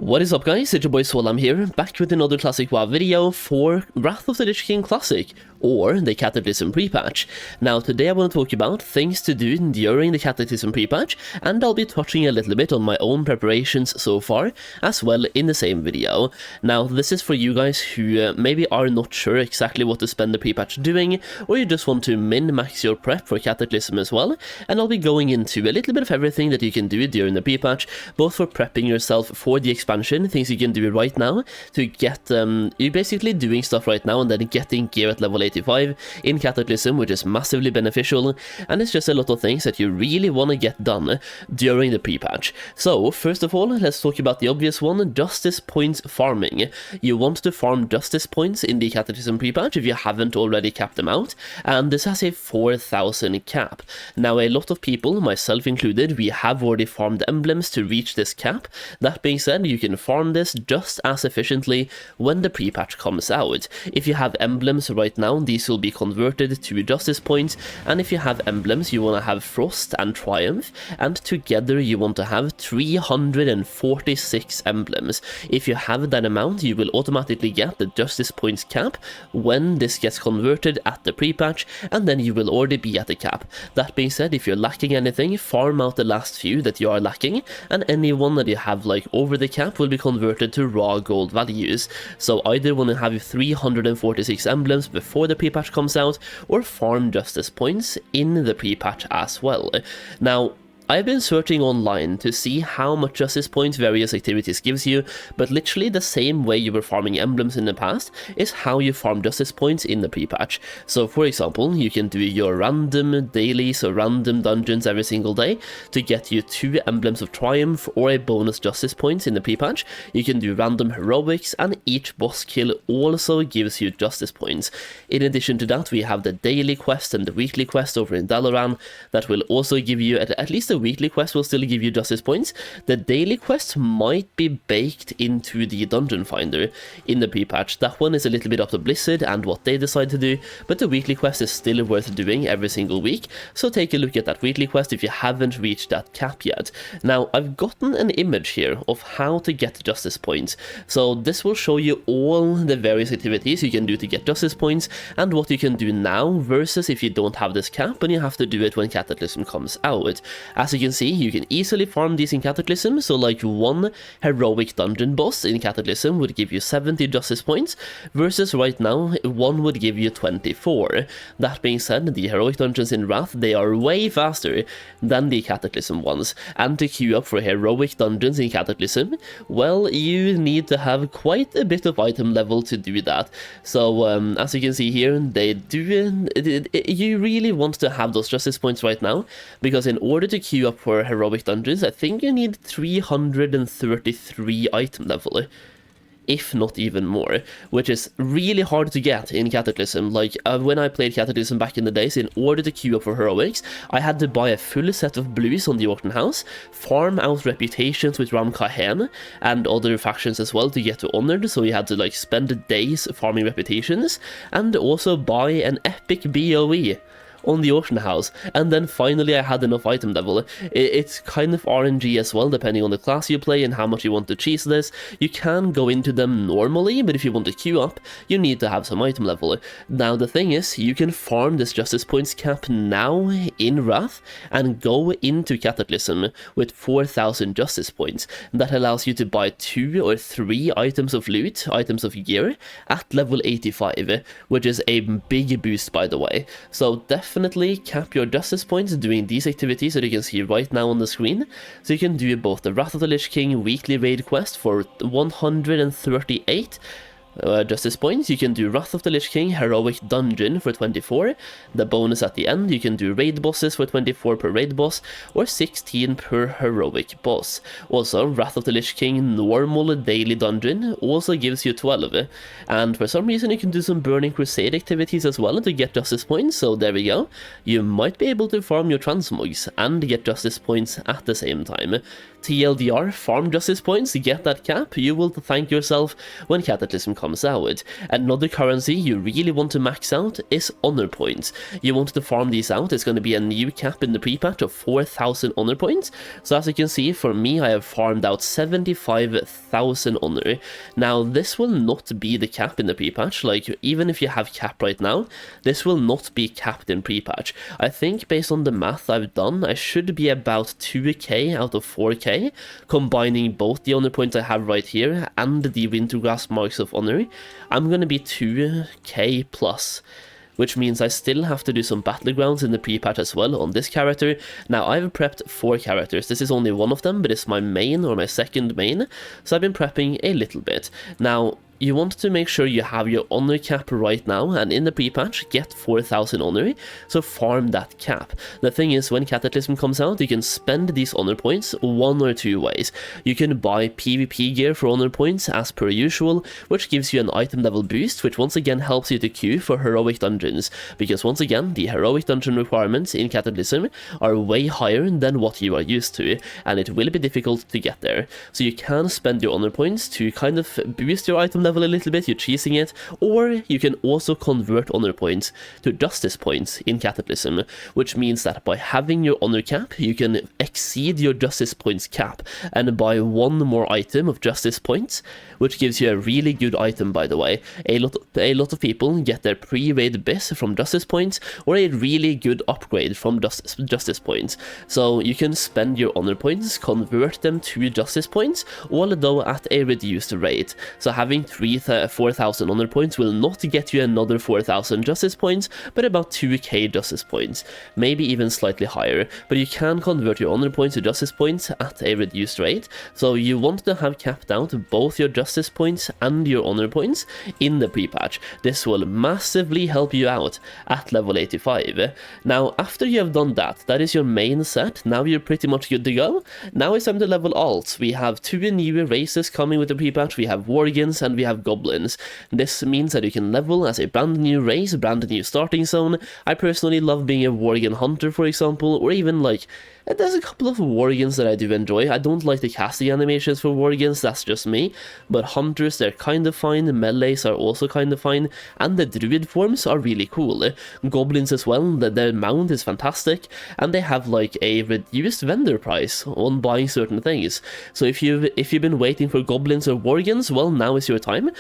What is up guys, it's your boy Solheim here, back with another Classic WoW video for Wrath of the Lich King Classic, or the Cataclysm Prepatch. Now today I want to talk about things to do during the Cataclysm Prepatch, and I'll be touching a little bit on my own preparations so far, as well in the same video. Now this is for you guys who maybe are not sure exactly what to spend the Prepatch doing, or you just want to min-max your prep for Cataclysm as well, and I'll be going into a little bit of everything that you can do during the Prepatch, both for prepping yourself for the expansion, things you can do right now to get, you're basically doing stuff right now and then getting gear at level 85 in Cataclysm, which is massively beneficial, and it's just a lot of things that you really want to get done during the pre-patch. So first of all, let's talk about the obvious one, justice points farming. You want to farm justice points in the Cataclysm pre-patch if you haven't already capped them out, and this has a 4,000 cap. Now a lot of people, myself included, we have already farmed emblems to reach this cap. That being said, you can farm this just as efficiently when the pre-patch comes out. If you have emblems right now, these will be converted to justice points, and if you have emblems, you want to have Frost and Triumph, and together you want to have 346 emblems. If you have that amount, you will automatically get the justice points cap when this gets converted at the pre-patch, and then you will already be at the cap. That being said, if you're lacking anything, farm out the last few that you are lacking, and any one that you have like over the cap will be converted to raw gold values. So either want to have 346 emblems before the pre-patch comes out, or farm justice points in the pre-patch as well. Now, I've been searching online to see how much justice points various activities gives you, but literally the same way you were farming emblems in the past is how you farm justice points in the pre-patch. So for example, you can do your random dailies or random dungeons every single day to get you 2 emblems of triumph or a bonus justice points in the pre-patch. You can do random heroics, and each boss kill also gives you justice points. In addition to that, we have the daily quest and the weekly quest over in Dalaran that will also give you at least the weekly quest will still give you justice points. The daily quest might be baked into the dungeon finder in the pre-patch. That one is a little bit up to Blizzard and what they decide to do, but the weekly quest is still worth doing every single week, so take a look at that weekly quest if you haven't reached that cap yet. Now, I've gotten an image here of how to get justice points, so this will show you all the various activities you can do to get justice points and what you can do now versus if you don't have this cap and you have to do it when Cataclysm comes out. As you can see, you can easily farm these in Cataclysm, so like one heroic dungeon boss in Cataclysm would give you 70 justice points, versus right now, one would give you 24. That being said, the heroic dungeons in Wrath, they are way faster than the Cataclysm ones, and to queue up for heroic dungeons in Cataclysm, well, you need to have quite a bit of item level to do that. So, as you can see here, they do, you really want to have those justice points right now, because in order to queue up for heroic dungeons, I think you need 333 item level, if not even more, which is really hard to get in Cataclysm. Like, when I played Cataclysm back in the days, in order to queue up for heroics, I had to buy a full set of blues on the auction house, farm out reputations with Ram Kahen and other factions as well to get to honored, so you had to like spend days farming reputations, and also buy an epic BOE on the auction house, and then finally I had enough item level. It's kind of RNG as well, depending on the class you play and how much you want to cheese this. You can go into them normally, but if you want to queue up, you need to have some item level. Now the thing is, you can farm this justice points cap now in Wrath and go into Cataclysm with 4,000 justice points. That allows you to buy 2 or 3 items of loot, items of gear, at level 85, which is a big boost by the way. So definitely cap your justice points doing these activities that you can see right now on the screen. So you can do both the Wrath of the Lich King weekly raid quest for 138 justice points. You can do Wrath of the Lich King heroic dungeon for 24, the bonus at the end. You can do raid bosses for 24 per raid boss, or 16 per heroic boss. Also, Wrath of the Lich King normal daily dungeon also gives you 12, and for some reason you can do some Burning Crusade activities as well to get justice points, so there we go. You might be able to farm your Transmogs and get justice points at the same time. TLDR, farm justice points, get that cap, you will thank yourself when Cataclysm comes out. Another currency you really want to max out is honor points. You want to farm these out. It's going to be a new cap in the pre-patch of 4,000 honor points. So as you can see, for me, I have farmed out 75,000 honor. Now, this will not be the cap in the pre-patch. Like, even if you have cap right now, this will not be capped in pre-patch. I think based on the math I've done, I should be about 2k out of 4k, combining both the honor points I have right here and the Wintergrass Marks of Honor. I'm gonna be 2k plus, which means I still have to do some battlegrounds in the pre-patch as well on this character. Now, I've prepped 4 characters. This is only one of them, but it's my main or my second main, so I've been prepping a little bit. Now, you want to make sure you have your honor cap right now, and in the pre-patch, get 4,000 honor, so farm that cap. The thing is, when Cataclysm comes out, you can spend these honor points one or two ways. You can buy PvP gear for honor points as per usual, which gives you an item level boost, which once again helps you to queue for heroic dungeons, because once again, the heroic dungeon requirements in Cataclysm are way higher than what you are used to, and it will be difficult to get there. So you can spend your honor points to kind of boost your item level a little bit, you're cheesing it, or you can also convert honor points to justice points in Cataclysm, which means that by having your honor cap, you can exceed your justice points cap and buy one more item of justice points, which gives you a really good item, by the way. A lot of people get their pre-raid bis from justice points, or a really good upgrade from justice points. So you can spend your honor points, convert them to justice points, although at a reduced rate. So having 4,000 honor points will not get you another 4,000 justice points, but about 2k justice points, maybe even slightly higher, but you can convert your honor points to justice points at a reduced rate. So you want to have capped out both your justice points and your honor points in the pre-patch. This will massively help you out at level 85. Now, after you have done that, that is your main set. Now you're pretty much good to go. Now it's time to level alts. We have 2 new races coming with the pre-patch. We have Worgens and we have Goblins. This means that you can level as a brand new race, brand new starting zone. I personally love being a Worgen Hunter, for example, or even like, there's a couple of Worgens that I do enjoy. I don't like the casting animations for Worgens, that's just me, but Hunters, they're kind of fine, Melees are also kind of fine, and the Druid forms are really cool. Goblins as well, their mount is fantastic, and they have like a reduced vendor price on buying certain things. So if you've been waiting for Goblins or Worgens, well, now is your time.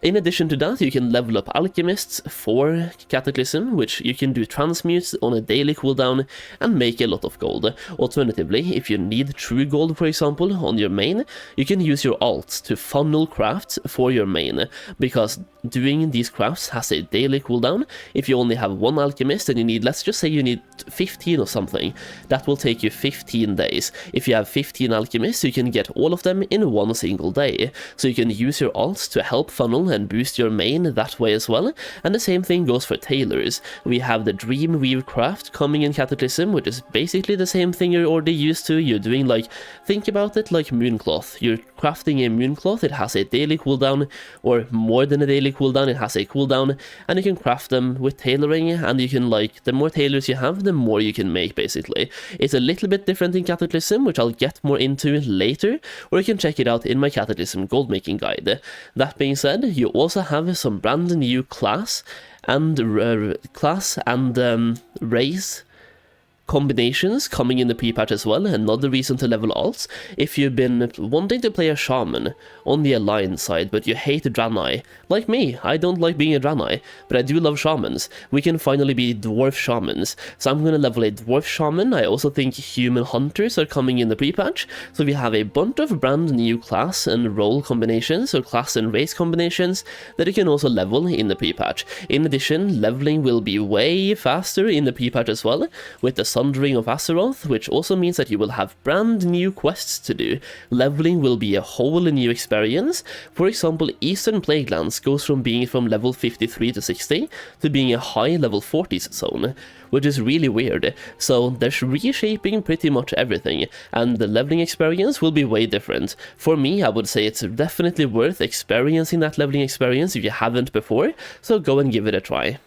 In addition to that, you can level up Alchemists for Cataclysm, which you can do transmutes on a daily cooldown and make a lot of gold. Alternatively, if you need true gold, for example, on your main, you can use your alts to funnel crafts for your main, because doing these crafts has a daily cooldown. If you only have one Alchemist and you need, let's just say you need 15 or something, that will take you 15 days. If you have 15 Alchemists, you can get all of them in one single day. So you can use your alts to help funnel and boost your main that way as well, and the same thing goes for tailors. We have the Dream Weave craft coming in Cataclysm, which is basically the same thing you're already used to. You're doing like, think about it like Mooncloth. You're crafting a Mooncloth, it has a daily cooldown, or more than a daily cooldown, it has a cooldown, and you can craft them with tailoring, and you can like, the more tailors you have, the more you can make basically. It's a little bit different in Cataclysm, which I'll get more into later, or you can check it out in my Cataclysm Goldmaking guide. That being said, you also have some brand new class and race combinations coming in the pre-patch as well. Another reason to level alts: if you've been wanting to play a shaman on the alliance side but you hate Draenei, like me, I don't like being a Draenei, but I do love shamans, we can finally be dwarf shamans. So I'm gonna level a dwarf shaman. I also think human hunters are coming in the pre-patch, so we have a bunch of brand new class and role combinations, or class and race combinations, that you can also level in the pre-patch. In addition, leveling will be way faster in the pre-patch as well, with the Sundering of Azeroth, which also means that you will have brand new quests to do. Leveling will be a whole new experience. For example, Eastern Plaguelands goes from being from level 53 to 60 to being a high level 40s zone, which is really weird. So they're reshaping pretty much everything, and the leveling experience will be way different. For me, I would say it's definitely worth experiencing that leveling experience if you haven't before, so go and give it a try.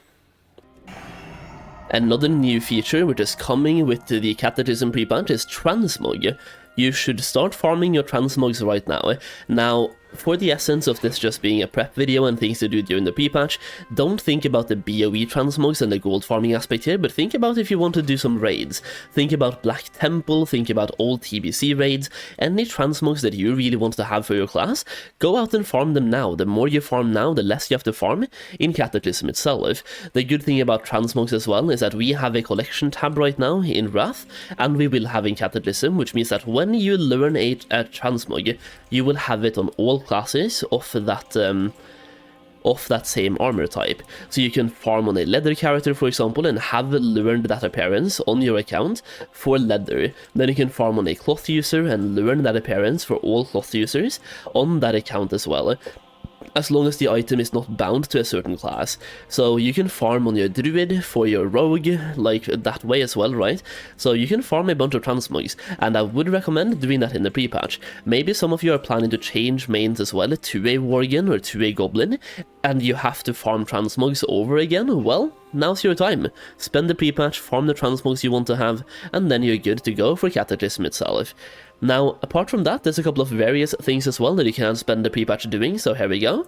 Another new feature which is coming with the Cataclysm pre-patch is Transmog. You should start farming your Transmogs right now. Now, For the essence of this just being a prep video and things to do during the pre-patch, don't think about the BOE transmogs and the gold farming aspect here, but think about if you want to do some raids. Think about Black Temple, think about old TBC raids, any transmogs that you really want to have for your class, go out and farm them now. The more you farm now, the less you have to farm in Cataclysm itself. The good thing about transmogs as well is that we have a collection tab right now in Wrath, and we will have in Cataclysm, which means that when you learn a transmog, you will have it on all classes of that same armor type. So you can farm on a leather character, for example, and have learned that appearance on your account for leather. Then you can farm on a cloth user and learn that appearance for all cloth users on that account as well, as long as the item is not bound to a certain class. So you can farm on your druid for your rogue, like that way as well, right? So you can farm a bunch of transmogs, and I would recommend doing that in the pre-patch. Maybe some of you are planning to change mains as well to a worgen or to a goblin, and you have to farm transmogs over again. Well, now's your time. Spend the pre-patch, farm the transmogs you want to have, and then you're good to go for Cataclysm itself. Now, apart from that, there's a couple of various things as well that you can spend the pre-patch doing, so here we go.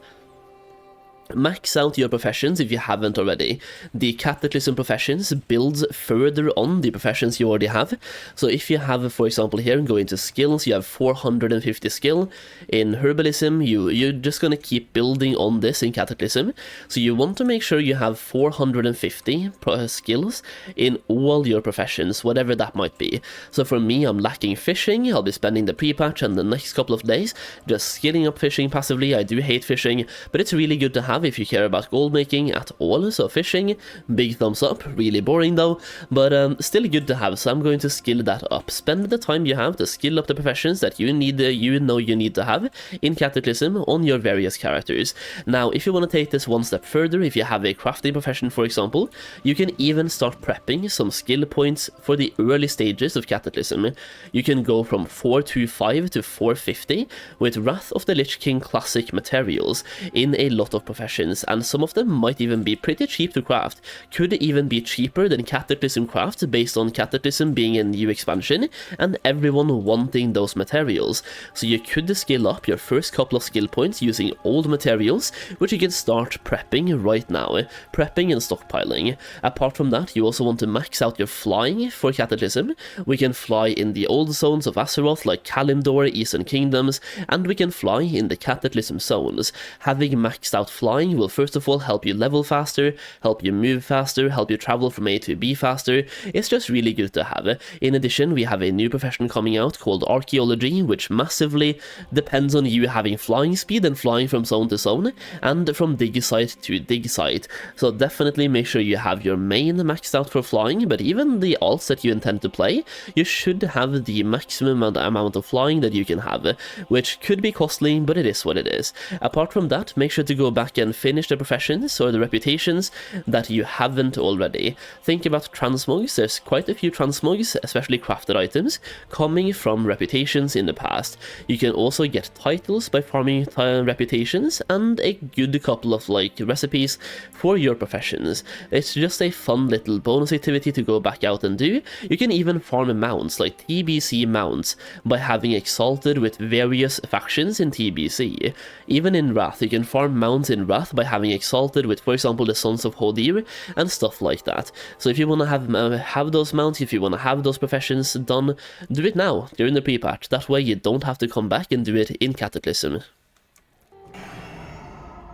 Max out your professions if you haven't already. The Cataclysm professions builds further on the professions you already have. So if you have, for example, here, go into skills, you have 450 skill. In herbalism, you're just going to keep building on this in Cataclysm. So you want to make sure you have 450 skills in all your professions, whatever that might be. So for me, I'm lacking fishing. I'll be spending the pre-patch and the next couple of days just skilling up fishing passively. I do hate fishing, but it's really good to have if you care about gold making at all. So fishing, big thumbs up, really boring though, but still good to have, so I'm going to skill that up. Spend the time you have to skill up the professions that you need, you need to have in Cataclysm on your various characters. Now, if you want to take this one step further, if you have a crafting profession, for example, you can even start prepping some skill points for the early stages of Cataclysm. You can go from 425 to 450 with Wrath of the Lich King Classic materials in a lot of professions, and some of them might even be pretty cheap to craft. Could even be cheaper than Cataclysm crafts based on Cataclysm being a new expansion and everyone wanting those materials. So you could skill up your first couple of skill points using old materials, which you can start prepping right now, prepping and stockpiling. Apart from that, you also want to max out your flying for Cataclysm. We can fly in the old zones of Azeroth like Kalimdor, Eastern Kingdoms, and we can fly in the Cataclysm zones. Having maxed out flying will first of all help you level faster, help you move faster, help you travel from A to B faster. It's just really good to have. In addition, we have a new profession coming out called Archaeology, which massively depends on you having flying speed and flying from zone to zone and from dig site to dig site. So definitely make sure you have your main maxed out for flying, but even the alts that you intend to play, you should have the maximum amount of flying that you can have, which could be costly, but it is what it is. Apart from that, make sure to go back and finish the professions or the reputations that you haven't already. Think about transmogs. There's quite a few transmogs, especially crafted items, coming from reputations in the past. You can also get titles by farming reputations and a good couple of recipes for your professions. It's just a fun little bonus activity to go back out and do. You can even farm mounts like TBC mounts by having exalted with various factions in TBC. Even in Wrath, you can farm mounts in Wrath by having exalted with, for example, the Sons of Hodir and stuff like that. So if you want to have those mounts, if you want to have those professions done, do it now during the pre-patch. That way you don't have to come back and do it in Cataclysm.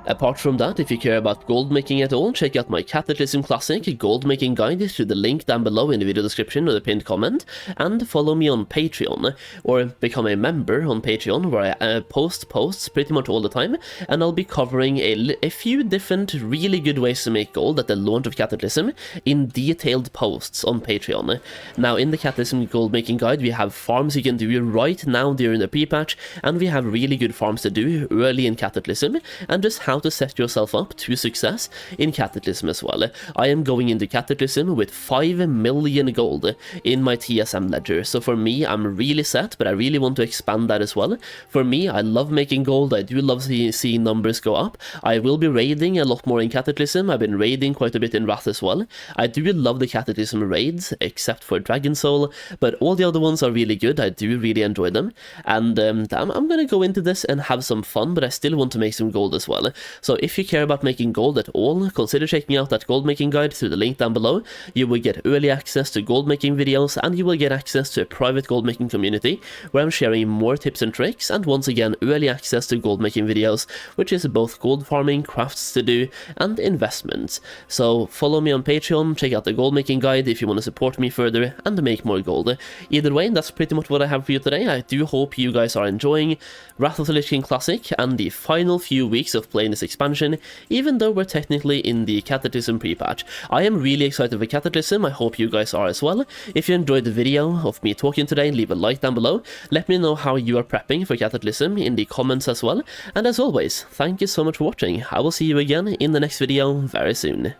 Apart from that, if you care about gold making at all, check out my Cataclysm Classic gold making guide through the link down below in the video description or the pinned comment, and follow me on Patreon, or become a member on Patreon, where I post posts pretty much all the time, and I'll be covering a few different really good ways to make gold at the launch of Cataclysm in detailed posts on Patreon. Now, in the Cataclysm gold making guide, we have farms you can do right now during the pre-patch, and we have really good farms to do early in Cataclysm, and just have how to set yourself up to success in Cataclysm as well. I am going into Cataclysm with 5 million gold in my TSM ledger, so for me I'm really set, but I really want to expand that as well. For me, I love making gold, I do love seeing numbers go up. I will be raiding a lot more in Cataclysm, I've been raiding quite a bit in Wrath as well. I do love the Cataclysm raids, except for Dragon Soul, but all the other ones are really good, I do really enjoy them, and I'm gonna go into this and have some fun, but I still want to make some gold as well. So if you care about making gold at all, consider checking out that gold making guide through the link down below. You will get early access to gold making videos, and you will get access to a private gold making community where I'm sharing more tips and tricks, and once again early access to gold making videos, which is both gold farming, crafts to do, and investments. So follow me on Patreon, check out the gold making guide if you want to support me further and make more gold. Either way, that's pretty much what I have for you today. I do hope you guys are enjoying Wrath of the Lich King Classic and the final few weeks of playing this expansion, even though we're technically in the Cataclysm pre-patch. I am really excited for Cataclysm, I hope you guys are as well. If you enjoyed the video of me talking today, leave a like down below, let me know how you are prepping for Cataclysm in the comments as well, and as always, thank you so much for watching. I will see you again in the next video very soon.